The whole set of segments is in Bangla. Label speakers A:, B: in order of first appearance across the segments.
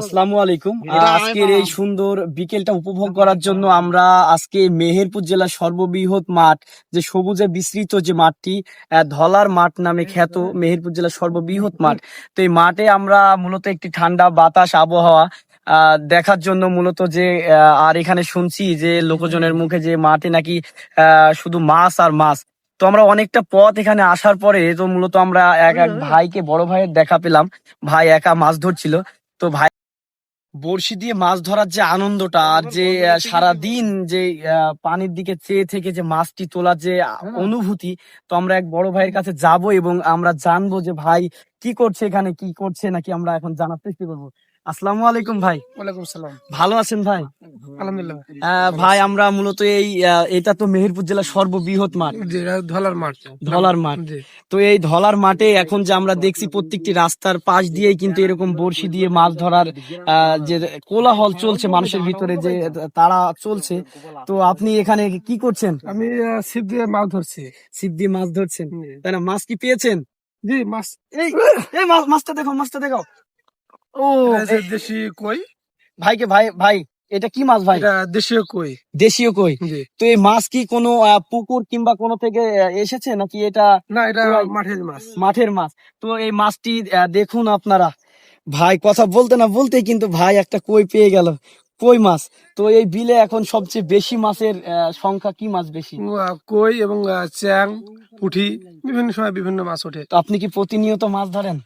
A: আসসালামু আলাইকুম। আজকের এই সুন্দর বিকেলটা উপভোগ করার জন্য আমরা আজকে মেহেরপুর জেলার সর্ববৃহৎ মাঠ, যে সবুজে বিস্তৃত যে মাঠটি, ধলার মাঠ নামে খ্যাত, মেহেরপুর জেলার সর্ববৃহৎ মাঠ। তো এই মাঠে আমরা মূলত একটি ঠান্ডা বাতাস আবহাওয়া দেখার জন্য মূলত যে আর এখানে শুনছি যে লোকজনের মুখে যে মাঠে নাকি শুধু মাছ আর মাছ। তো আমরা অনেকটা পথ এখানে আসার পরে তো মূলত আমরা এক এক ভাইকে, বড় ভাইয়ের দেখা পেলাম। ভাই একা মাছ ধরছিল। তো ভাই বড়শি দিয়ে মাছ ধরার যে আনন্দটা আর যে সারা দিন যে পানির দিকে চেয়ে থেকে যে মাছটি তোলার যে অনুভূতি, তো আমরা এক বড় ভাইয়ের কাছে যাব এবং আমরা জানবো যে ভাই কি করছে, এখানে কি করছে, নাকি আমরা এখন জানার চেষ্টা করবো। আসসালামু আলাইকুম ভাই।
B: ওয়ালাইকুম সালাম।
A: ভালো আছেন ভাই?
B: আলহামদুলিল্লাহ।
A: ভাই আমরা মূলত এটা তো মেহেরপুর জেলার সর্ববৃহৎ মাঠ,
B: ধলার মাঠ।
A: ধলার মাঠ। তো এই ধলার মাঠে এখন যে আমরা দেখছি প্রত্যেকটি রাস্তার পাশ দিয়েই কিন্তু এরকম বড়শি দিয়ে মাছ ধরার যে কোলাহল চলছে মানুষের ভিতরে, যে তারা চলছে। তো আপনি এখানে কি করছেন?
B: আমি ছিপ দিয়ে মাছ ধরছি।
A: ছিপ দিয়ে মাছ ধরছেন, তাই না? মাছ কি পেয়েছেন?
B: জি, মাছ।
A: এই এই মাছটা দেখো, মাছটা দেখো। ও
B: দেশি কই।
A: ভাইকে ভাই ভাই এটা কি মাছ ভাই?
B: এটা দেশীয় কই।
A: দেশীয় কই।
B: জি।
A: তো এই মাছ কি কোনো পুকুর কিংবা কোনো থেকে এসেছে, নাকি এটা?
B: না, এটা মাঠের মাছ।
A: মাঠের মাছ। তো এই মাছটি দেখুন আপনারা। ভাই কথা বলতে না বলতে কিন্তু ভাই একটা কই পেয়ে গেল, কই মাছ। তো এই বিলে এখন সবচেয়ে বেশি মাছের সংখ্যা কি মাছ বেশি?
B: কই এবং চ্যাং, পুঁটি, বিভিন্ন সময় বিভিন্ন মাছ ওঠে।
A: তো আপনি কি প্রতিনিয়ত মাছ ধরেন?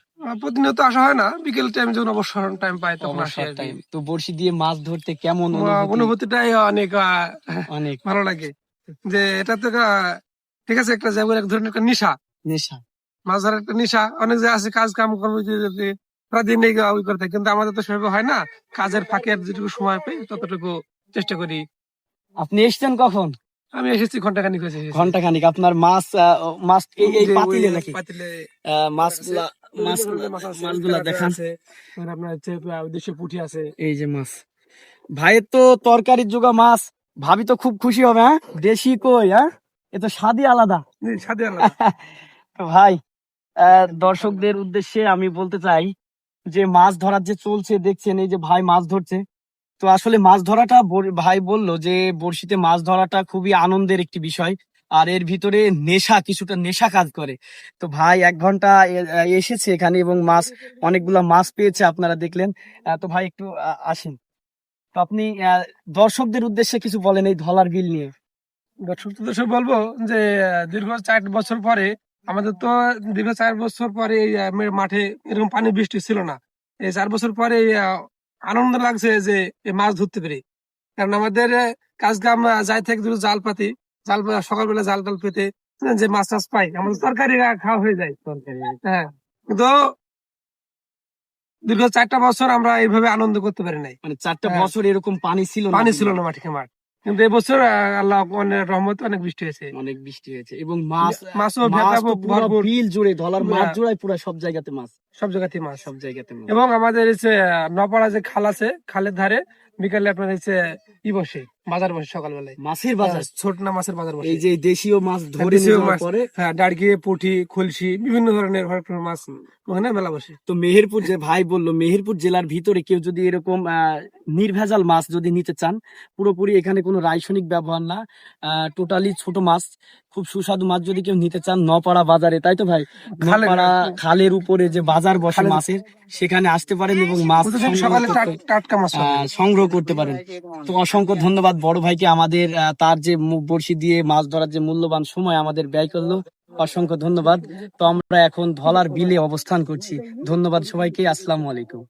B: প্রতিনিয়ত আসা হয় না, বিকেল টাইম যখন অবসর টাইম পাই তখন আসি
A: অবসর
B: আর কি।
A: টাইম। তো বড়শি দিয়ে মাছ ধরতে কেমন অনুভূতি?
B: অনুভূতিটাই অনেক
A: অনেক
B: ভালো লাগে। যে এটা তো ঠিক আছে, একটা যেমন এক ধরনের একটা নেশা।
A: নেশা।
B: মাছ ধরার একটা নেশা। অনেক যে আছে কাজ কাম করবো সারাদিন এই ওই করে থাকে, কিন্তু আমাদের তো সেভাবে হয় না। কাজের ফাঁকে আর যেটুকু সময় পাই ততটুকু চেষ্টা করি।
A: আপনি এসছেন কখন?
B: আমি এসেছি ঘন্টাখানিক হয়েছে।
A: ঘন্টা খানিক। আপনার মাছ মাছ এই পাতিলে নাকি?
B: পাতিলে
A: মাছগুলা মাছগুলা দেখান।
B: আপনার হচ্ছে দেশীয় পুঁটি আছে।
A: এই যে মাছ, ভাইয়ের তো তরকারির জোগা মাছ। ভাবি তো খুব খুশি হবে। হ্যাঁ, দেশি কই। হ্যাঁ, এ তো স্বাদই আলাদা।
B: স্বাদে আলাদা।
A: তো ভাই দর্শকদের উদ্দেশ্যে আমি বলতে চাই যে মাছ ধরার যে চলছে দেখছেন, এই যে ভাই মাছ ধরছে। তো আসলে মাছ ধরাটা ভাই বলল যে বড়শিতে মাছ ধরাটা খুবই আনন্দের একটি বিষয়, আর এর ভিতরে নেশা, কিছুটা নেশা কাজ করে। তো ভাই 1 ঘন্টা এসেছে এখানে এবং মাছ, অনেকগুলা মাছ পেয়েছে, আপনারা দেখলেন। তো ভাই একটু আসেন। তো আপনি দর্শকদের উদ্দেশ্যে কিছু বলেন এই ধলার বিল নিয়ে।
B: দর্শক বলবো যে দীর্ঘ 4 বছর পরে আমাদের তো দীর্ঘ 4 বছর পরে এই মাঠে এরকম পানি বৃষ্টি ছিল না। এই 4 বছর পরে আনন্দ লাগছে যে এই মাছ ধরতে পেরে। কারণ আমাদের কাজ কাম যাই থেকে যদি জাল পাতি, সকালবেলা জাল টাল পেতে যে মাছ টাছ পাই, আমাদের তরকারি খাওয়া হয়ে যায়। হ্যাঁ, কিন্তু দীর্ঘ 4টা বছর আমরা এইভাবে আনন্দ করতে পারি নাই।
A: মানে 4টা বছর এরকম পানি ছিল না?
B: পানি ছিল না মাঠে মাঠ। কিন্তু এবছর আল্লাহ রহমতে অনেক বৃষ্টি হয়েছে।
A: অনেক বৃষ্টি হয়েছে এবং মাছও
B: ভরপুর।
A: বিল জুড়ে, ধলার মাঠ জুড়ে পুরো সব জায়গাতে মাছ।
B: সব জায়গাতেই মাছ।
A: সব জায়গাতে মাছ।
B: এবং আমাদের হচ্ছে নপাড়া যে খাল আছে, খালের ধারে বিকালে আপনার হচ্ছে বসে, বাজার বসে সকালবেলায়।
A: মাছের বাজার,
B: ছোট না মাছের বাজার বসে।
A: এই যে দেশীয় মাছ ধরে নেওয়ার পরে,
B: হ্যাঁ, ডাড়কি, পুঁটি, খুলশি, বিভিন্ন ধরনের ভরপুর মাছ ওখানে মেলা বসে।
A: তো মেহেরপুর, যে ভাই বললো মেহেরপুর জেলার ভিতরে কেউ যদি এরকম নির্ভেজাল মাছ যদি নিতে চান, পুরোপুরি এখানে কোনো রাসায়নিক ব্যবহার না, টোটালি ছোট মাছ, খুব সুস্বাদু মাছ যদি কেউ নিতে চান, নপাড়া বাজারে, তাই তো ভাই? নপাড়া খালের উপরে যে বাজার বসে মাছের, সেখানে আসতে পারেন এবং মাছ
B: টাটকা মাছ
A: সংগ্রহ করতে পারেন। তো অসংখ্য ধন্যবাদ বড় ভাইকে, আমাদের তার যে বড়শি দিয়ে মাছ ধরার যে মূল্যবান সময় আমাদের ব্যয় করলো, অসংখ্য ধন্যবাদ। তো আমরা এখন ধলার বিলে অবস্থান করছি। ধন্যবাদ সবাইকে। আসসালামু আলাইকুম।